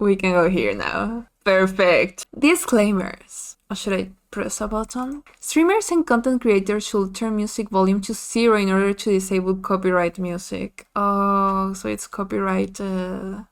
We can go here now. Perfect. Disclaimers. Or should I press a button? Streamers and content creators should turn music volume to 0 in order to disable copyright music. Oh, so it's copyrighted.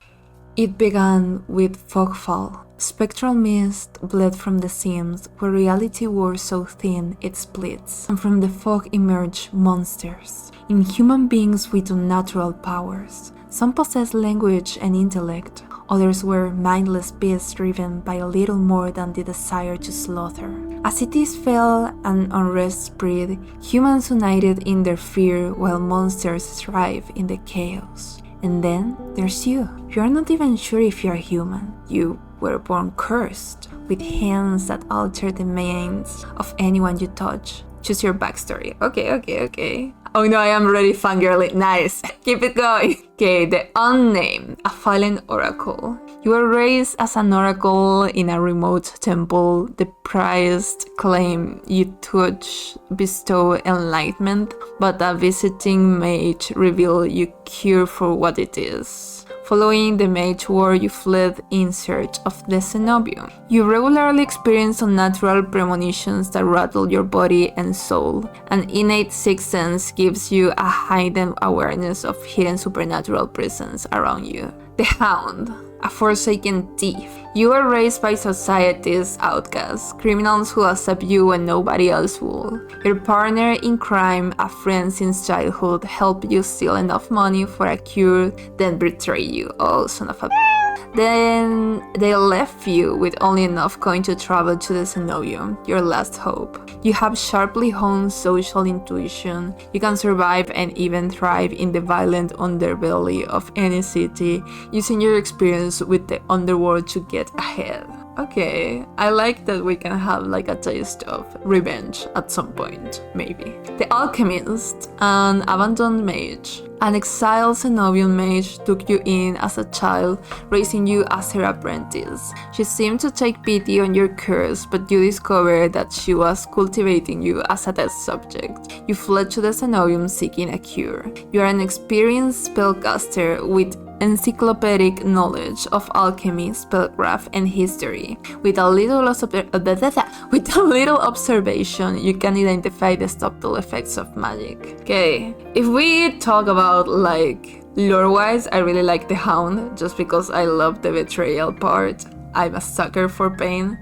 It began with fogfall. Spectral mist bled from the seams where reality wore so thin it splits, and from the fog emerged monsters, inhuman beings with unnatural powers. Some possessed language and intellect, others were mindless beasts driven by a little more than the desire to slaughter. As cities fell and unrest spread, humans united in their fear while monsters thrive in the chaos. And then there's you. You're not even sure if you're human. You were born cursed, with hands that alter the minds of anyone you touch. Choose your backstory. Okay. Oh no, I am already fangirling. Nice. Keep it going. Okay, the unnamed, a fallen oracle. You were raised as an oracle in a remote temple. The prized claim you touch bestow enlightenment, but a visiting mage reveal you cure for what it is. Following the mage war, you fled in search of the cenobium. You regularly experience unnatural premonitions that rattle your body and soul. An innate sixth sense gives you a heightened awareness of hidden supernatural presence around you. The Hound, a forsaken thief. You are raised by society's outcasts, criminals who accept you when nobody else will. Your partner in crime, a friend since childhood, help you steal enough money for a cure, then betray you. Oh, son of a Then they left you with only enough coin to travel to the cenobium, your last hope. You have sharply honed social intuition. You can survive and even thrive in the violent underbelly of any city, using your experience with the underworld to get ahead. Okay, I like that we can have like a taste of revenge at some point, maybe. The Alchemist, an abandoned mage. An exiled cenobium mage took you in as a child, raising you as her apprentice. She seemed to take pity on your curse, but you discovered that she was cultivating you as a test subject. You fled to the cenobium seeking a cure. You are an experienced spellcaster with encyclopedic knowledge of alchemy, spellcraft, and history. With a little observation, you can identify the subtle effects of magic. Okay, if we talk about like lore-wise, I really like the Hound just because I love the betrayal part. I'm a sucker for pain.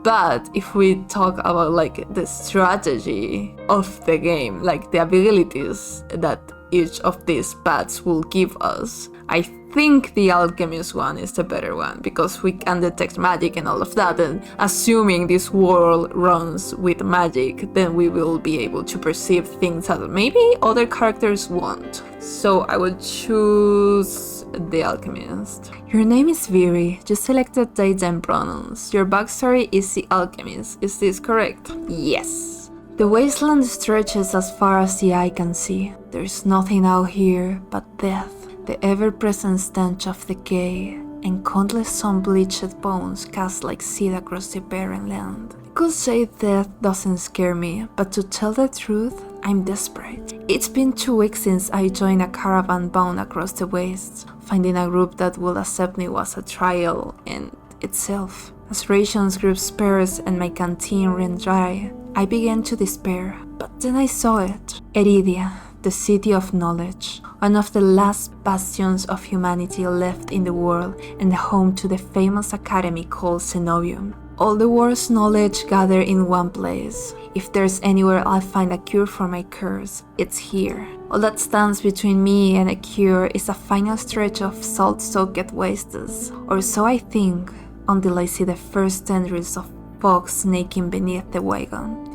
But if we talk about like the strategy of the game, like the abilities that each of these paths will give us, I think the alchemist one is the better one because we can detect magic and all of that, and assuming this world runs with magic, then we will be able to perceive things that maybe other characters won't. So I would choose the alchemist. Your name is Viri. You selected dates and pronouns. Your backstory is the alchemist. Is this correct? Yes. The wasteland stretches as far as the eye can see. There's nothing out here but death, the ever-present stench of decay, and countless sun-bleached bones cast like seed across the barren land. I could say death doesn't scare me, but to tell the truth, I'm desperate. It's been 2 weeks since I joined a caravan bound across the wastes. Finding a group that will accept me was a trial in itself. As rations grew sparse and my canteen ran dry, I began to despair, but then I saw it. Eridia, the city of knowledge, one of the last bastions of humanity left in the world and the home to the famous academy called Cenobium. All the world's knowledge gathered in one place. If there's anywhere I'll find a cure for my curse, it's here. All that stands between me and a cure is a final stretch of salt-soaked wastes, or so I think, until I see the first tendrils of fog snaking beneath the wagon.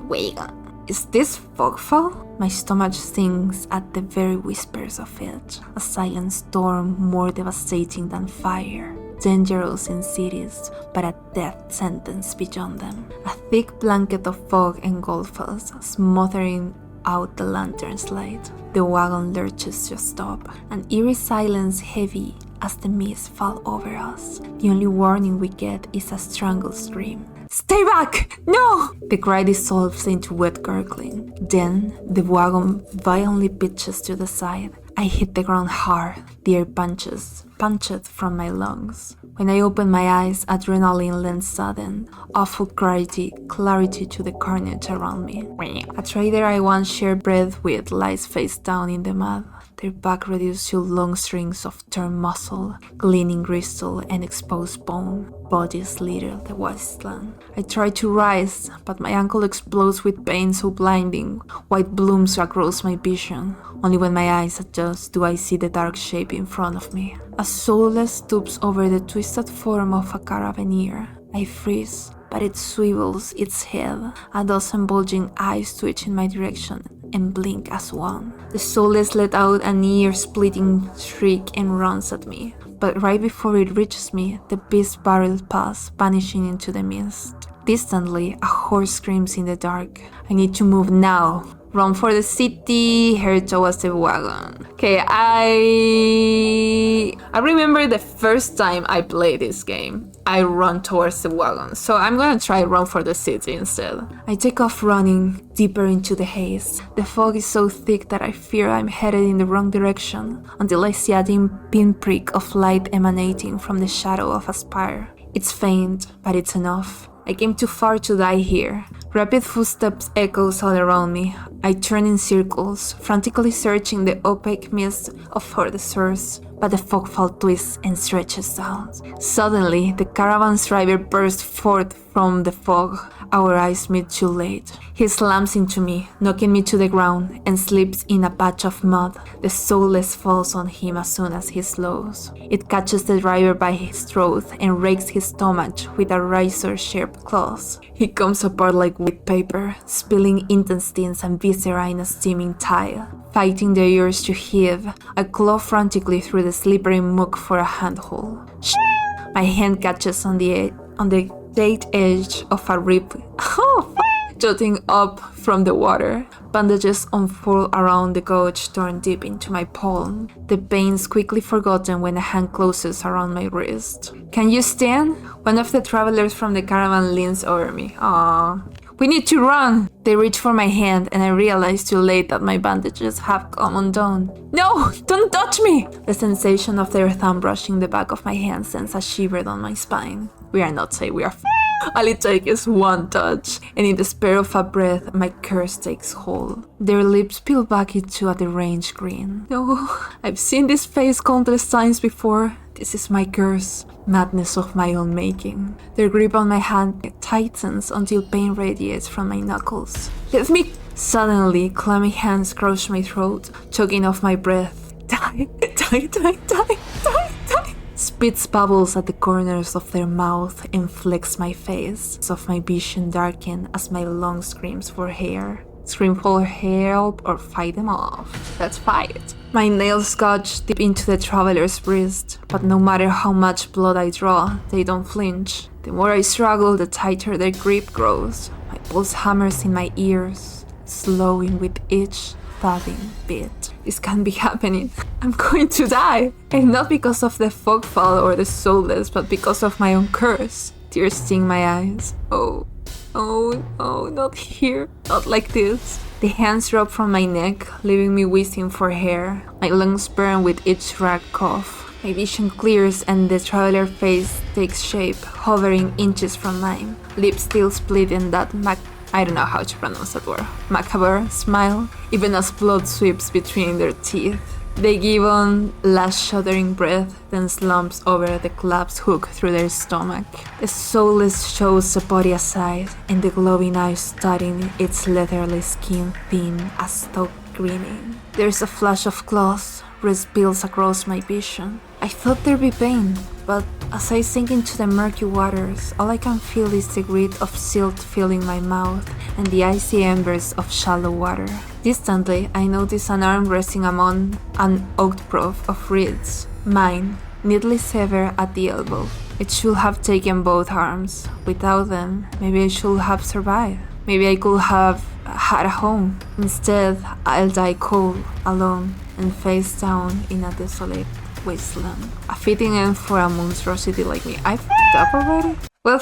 Is this fogfall? My stomach stings at the very whispers of it. A silent storm more devastating than fire. Dangerous in cities, but a death sentence beyond them. A thick blanket of fog engulfs us, smothering out the lantern's light. The wagon lurches to a stop, an eerie silence heavy as the mist falls over us. The only warning we get is a strangled scream. Stay back! No! The cry dissolves into wet gurgling. Then, the wagon violently pitches to the side. I hit the ground hard. The air punched from my lungs. When I opened my eyes, adrenaline lent sudden, awful clarity to the carnage around me. A trader I once shared bread with lies face down in the mud, their back reduced to long strings of torn muscle, gleaming gristle and exposed bone. Bodies litter the wasteland. I try to rise, but my ankle explodes with pain so blinding. White blooms across my vision. Only when my eyes adjust do I see the dark shape in front of me. A soulless stoops over the twisted form of a carabiner. I freeze, but it swivels its head. A dozen bulging eyes twitch in my direction and blink as one. The soulless let out an ear-splitting shriek and runs at me. But right before it reaches me, the beast barrels past, vanishing into the mist. Distantly, a horse screams in the dark. I need to move now. Run for the city, head towards the wagon. Okay, I remember the first time I played this game, I run towards the wagon. So I'm gonna try run for the city instead. I take off running deeper into the haze. The fog is so thick that I fear I'm headed in the wrong direction until I see a dim pinprick of light emanating from the shadow of a spire. It's faint, but it's enough. I came too far to die here. Rapid footsteps echoes all around me. I turn in circles, frantically searching the opaque mist for the source, but the fogfall twists and stretches out. Suddenly, the caravan's driver bursts forth from the fog. Our eyes meet too late. He slams into me, knocking me to the ground, and slips in a patch of mud. The soulless falls on him as soon as he slows. It catches the driver by his throat and rakes his stomach with a razor-sharp claws. He comes apart like wet paper, spilling intestines and viscera in a steaming tide. Fighting the urge to heave, I claw frantically through the slippery muck for a handhold. My hand catches on the jagged edge of a rib, jutting up from the water. Bandages unfold around the gouge torn deep into my palm. The pain's quickly forgotten when a hand closes around my wrist. Can you stand? One of the travelers from the caravan leans over me. Aww. We need to run! They reach for my hand and I realize too late that my bandages have come undone. No! Don't touch me! The sensation of their thumb brushing the back of my hand sends a shiver down my spine. We are not safe, we are All it takes is one touch, and in the spare of a breath, my curse takes hold. Their lips peel back into a deranged grin. No, I've seen this face countless times before. This is my curse, madness of my own making. Their grip on my hand tightens until pain radiates from my knuckles. Let me... Suddenly, clammy hands crush my throat, choking off my breath. Die, die, die, die, die, die. Spits bubbles at the corners of their mouth and flicks my face. Of my vision darken as my lungs screams for hair. Scream for help or fight them off. Let's fight. My nails scotch deep into the traveler's wrist, but no matter how much blood I draw, they don't flinch. The more I struggle, the tighter their grip grows. My pulse hammers in my ears, slowing with each thudding beat. This can't be happening. I'm going to die. And not because of the fogfall or the soulless, but because of my own curse. Tears sting my eyes. Oh, not here. Not like this. The hands drop from my neck, leaving me whistling for hair. My lungs burn with each ragged cough. My vision clears and the traveler face takes shape, hovering inches from mine. Lips still split in that I don't know how to pronounce that word. Macabre smile, even as blood sweeps between their teeth. They give one last shuddering breath, then slumps over the club's hook through their stomach. The soulless shows the body aside, and the glowing eyes studying its leathery skin thin as though grinning. There's a flash of claws, wrist peels across my vision. I thought there'd be pain, but as I sink into the murky waters, all I can feel is the grit of silt filling my mouth and the icy embers of shallow water. Distantly, I notice an arm resting among an outcrop of reeds, mine, neatly severed at the elbow. It should have taken both arms. Without them, maybe I should have survived. Maybe I could have had a home. Instead, I'll die cold, alone, and face down in a desolate wasteland. A fitting end for a monstrosity like me. I f***ed up already? Well,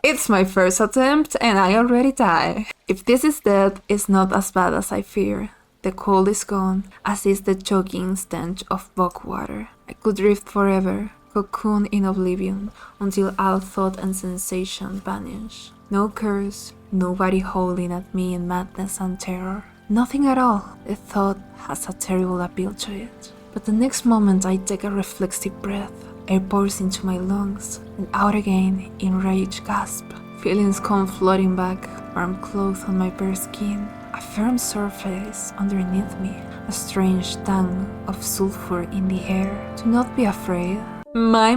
it's my first attempt and I already die. If this is dead, it's not as bad as I fear. The cold is gone, as is the choking stench of bog water. I could drift forever, cocoon in oblivion, until all thought and sensation vanish. No curse, nobody howling at me in madness and terror. Nothing at all. The thought has a terrible appeal to it. But the next moment I take a reflexive breath. Air pours into my lungs, and out again in rage gasp. Feelings come flooding back, warm clothes on my bare skin, a firm surface underneath me, a strange tang of sulfur in the air. Do not be afraid. My,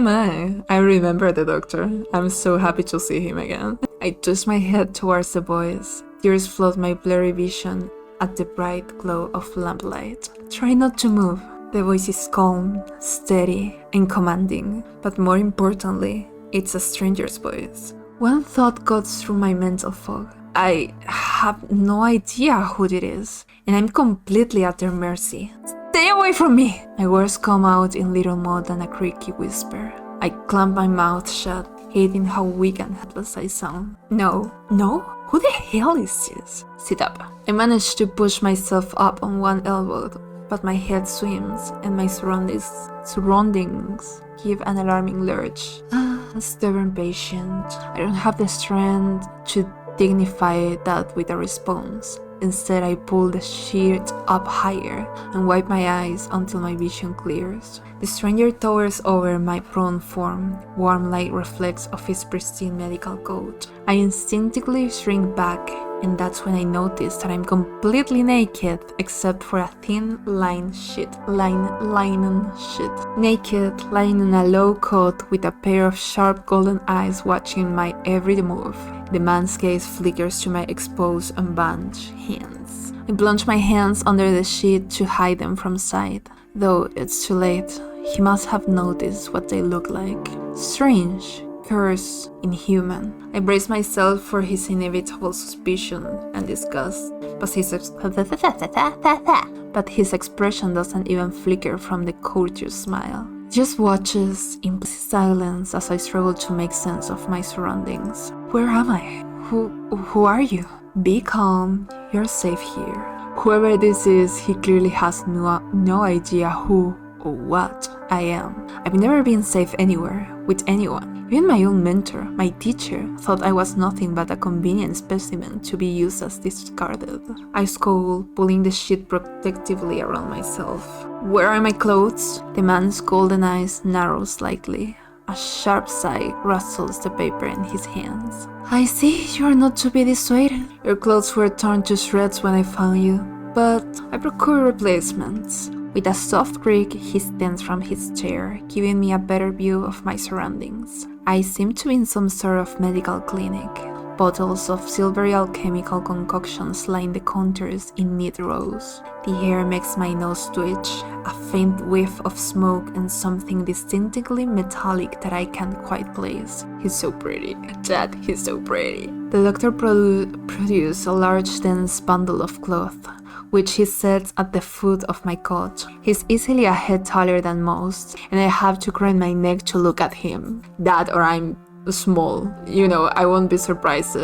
I remember the doctor. I'm so happy to see him again. I twist my head towards the boys. Tears flood my blurry vision at the bright glow of lamplight. Try not to move. The voice is calm, steady, and commanding, but more importantly, it's a stranger's voice. One thought goes through my mental fog. I have no idea who it is, and I'm completely at their mercy. Stay away from me! My words come out in little more than a creaky whisper. I clamp my mouth shut, hating how weak and helpless I sound. No? Who the hell is this? Sit up. I manage to push myself up on one elbow, but my head swims and my surroundings give an alarming lurch. A stubborn patient. I don't have the strength to dignify that with a response. Instead, I pull the sheet up higher and wipe my eyes until my vision clears. The stranger towers over my prone form. Warm light reflects off his pristine medical coat. I instinctively shrink back, and that's when I notice that I'm completely naked except for a thin linen sheet. Naked, lying in a low cot with a pair of sharp golden eyes watching my every move. The man's gaze flickers to my exposed and bandaged hands. I plunge my hands under the sheet to hide them from sight. Though it's too late, he must have noticed what they look like. Strange, cursed, inhuman. I brace myself for his inevitable suspicion and disgust, but his expression doesn't even flicker from the courteous smile. He just watches in silence as I struggle to make sense of my surroundings. Where am I? Who are you? Be calm, you're safe here. Whoever this is, he clearly has no idea who or what I am. I've never been safe anywhere, with anyone. Even my own mentor, my teacher, thought I was nothing but a convenient specimen to be used as discarded. I scowl, pulling the sheet protectively around myself. Where are my clothes? The man's golden eyes narrow slightly. A sharp sigh rustles the paper in his hands. I see you are not to be dissuaded. Your clothes were torn to shreds when I found you, but I procured replacements. With a soft creak, he stands from his chair, giving me a better view of my surroundings. I seem to be in some sort of medical clinic. Bottles of silvery alchemical concoctions line the counters in neat rows. The air makes my nose twitch, a faint whiff of smoke and something distinctly metallic that I can't quite place. He's so pretty. Dad, he's so pretty. The doctor produced a large dense bundle of cloth, which he sets at the foot of my cot. He's easily a head taller than most, and I have to crane my neck to look at him. That or I'm small. You know, I won't be surprised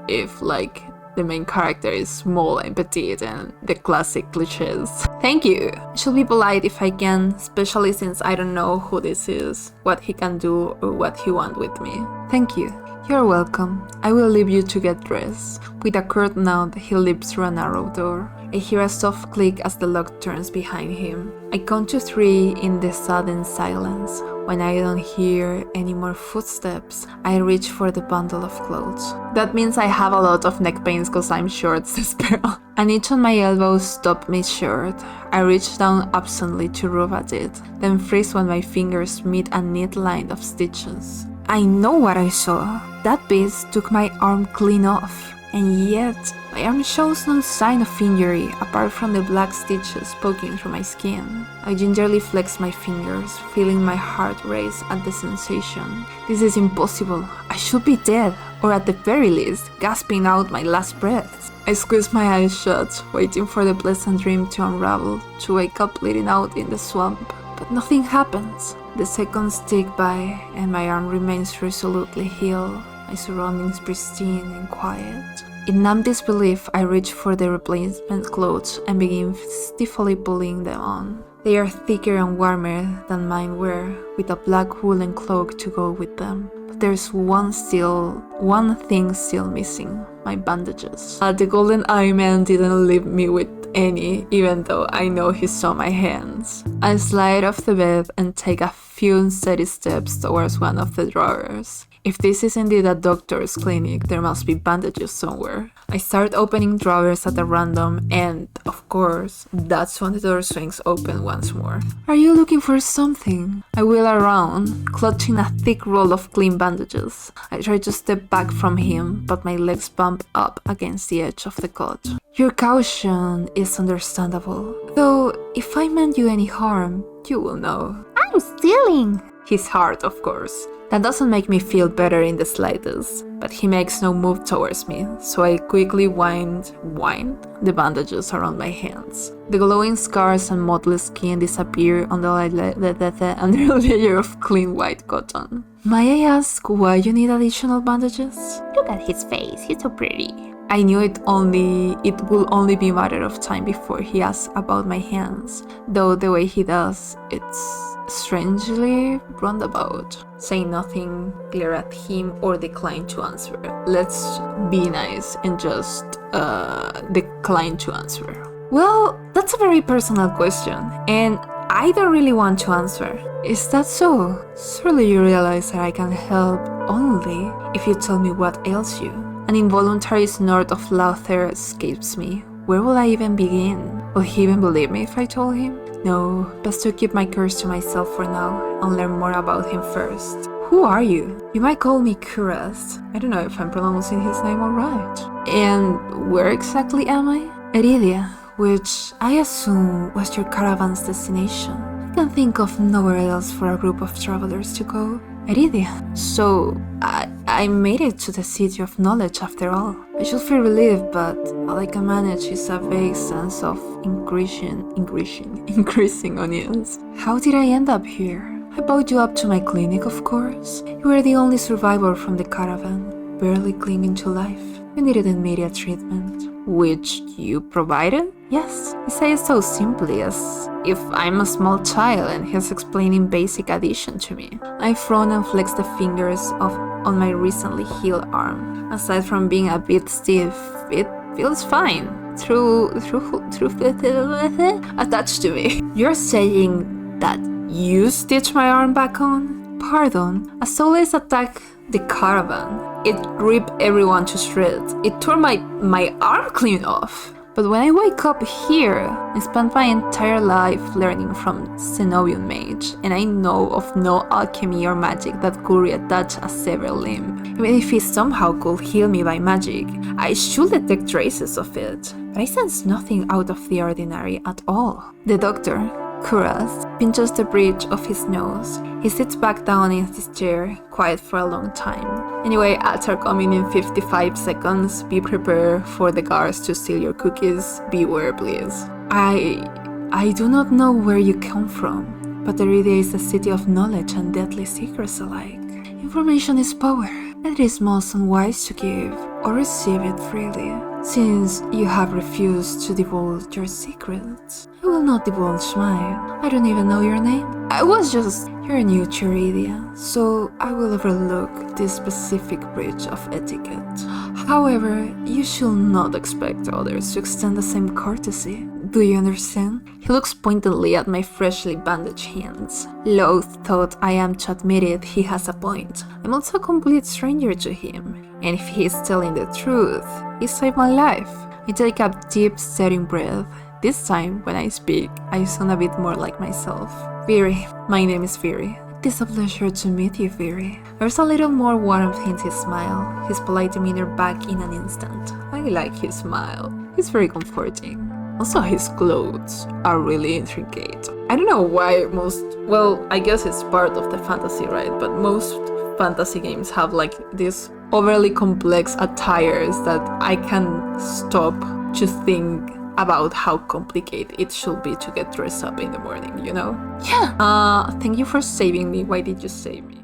if, like, the main character is small and petite and the classic cliches. Thank you! I should be polite if I can, especially since I don't know who this is, what he can do, or what he wants with me. Thank you. You're welcome. I will leave you to get dressed. With a curt nod, he leaps through a narrow door. I hear a soft click as the lock turns behind him. I count to 3 in the sudden silence. When I don't hear any more footsteps, I reach for the bundle of clothes. That means I have a lot of neck pains cause I'm short, says Pearl. An itch on my elbow stopped me short. I reach down absently to rub at it, then freeze when my fingers meet a neat line of stitches. I know what I saw. That beast took my arm clean off. And yet, my arm shows no sign of injury apart from the black stitches poking through my skin. I gingerly flex my fingers, feeling my heart race at the sensation. This is impossible. I should be dead, or at the very least, gasping out my last breaths. I squeeze my eyes shut, waiting for the pleasant dream to unravel, to wake up bleeding out in the swamp. But nothing happens. The seconds tick by, and my arm remains resolutely healed. My surroundings pristine and quiet. In numb disbelief, I reach for the replacement clothes and begin stiffly pulling them on. They are thicker and warmer than mine were, with a black woolen cloak to go with them. But there's one thing still missing: my bandages. The golden eye man didn't leave me with any, even though I know he saw my hands. I slide off the bed and take a few steady steps towards one of the drawers. If this is indeed a doctor's clinic, there must be bandages somewhere. I start opening drawers at a random and, of course, that's when the door swings open once more. Are you looking for something? I wheel around, clutching a thick roll of clean bandages. I try to step back from him, but my legs bump up against the edge of the cot. Your caution is understandable, though if I meant you any harm, you will know. I'm stealing! His heart, of course. That doesn't make me feel better in the slightest, but he makes no move towards me, so I quickly wind the bandages around my hands. The glowing scars and mottless skin disappear under a layer of clean white cotton. May I ask why you need additional bandages? Look at his face, he's so pretty. I knew it will only be a matter of time before he asks about my hands, though the way he does, it's strangely roundabout. Say nothing, glare at him, or decline to answer. Let's be nice and just decline to answer. Well, that's a very personal question, and I don't really want to answer. Is that so? Surely you realize that I can help only if you tell me what ails you. An involuntary snort of laughter escapes me. Where will I even begin? Will he even believe me if I told him? No, best to keep my curse to myself for now and learn more about him first. Who are you? You might call me Kuras. I don't know if I'm pronouncing his name alright. And where exactly am I? Eridia, which I assume was your caravan's destination. I can think of nowhere else for a group of travelers to go. Eridia. So, I made it to the city of knowledge after all. I should feel relieved, but all I can manage is a vague sense of increasing unease. How did I end up here? I brought you up to my clinic, of course. You were the only survivor from the caravan, barely clinging to life. You needed immediate treatment, which you provided? Yes, he says so simply as if I'm a small child and he's explaining basic addition to me. I frown and flex the fingers on my recently healed arm. Aside from being a bit stiff, it feels fine. Attached to me. You're saying that you stitched my arm back on? Pardon, a soulless attack the caravan. It ripped everyone to shreds. It tore my arm clean off. But when I wake up here, I spent my entire life learning from Cenobian mage, and I know of no alchemy or magic that could reattach a severed limb. Even if he somehow could heal me by magic, I should detect traces of it. But I sense nothing out of the ordinary at all. The doctor, Kuras, pinches the bridge of his nose. He sits back down in his chair, quiet for a long time. Anyway, ads are coming in 55 seconds. Be prepared for the guards to steal your cookies. Beware, please. I do not know where you come from, but Eridia is a city of knowledge and deadly secrets alike. Information is power, and it is most unwise to give or receive it freely. Since you have refused to divulge your secrets, I will not divulge mine. I don't even know your name. You're new to Eridia, so I will overlook this specific breach of etiquette. However, you should not expect others to extend the same courtesy. Do you understand? He looks pointedly at my freshly bandaged hands. Loath thought I am to admit it, he has a point. I'm also a complete stranger to him, and if he is telling the truth, he saved my life. I take a deep, steady breath. This time, when I speak, I sound a bit more like myself. Viri. My name is Viri. It is a pleasure to meet you, Viri. There's a little more warmth in his smile, his polite demeanor back in an instant. I like his smile. He's very comforting. Also, his clothes are really intricate. I don't know why I guess it's part of the fantasy, right? But most fantasy games have like these overly complex attires that I can stop to think about how complicated it should be to get dressed up in the morning, you know? Yeah. Thank you for saving me. Why did you save me?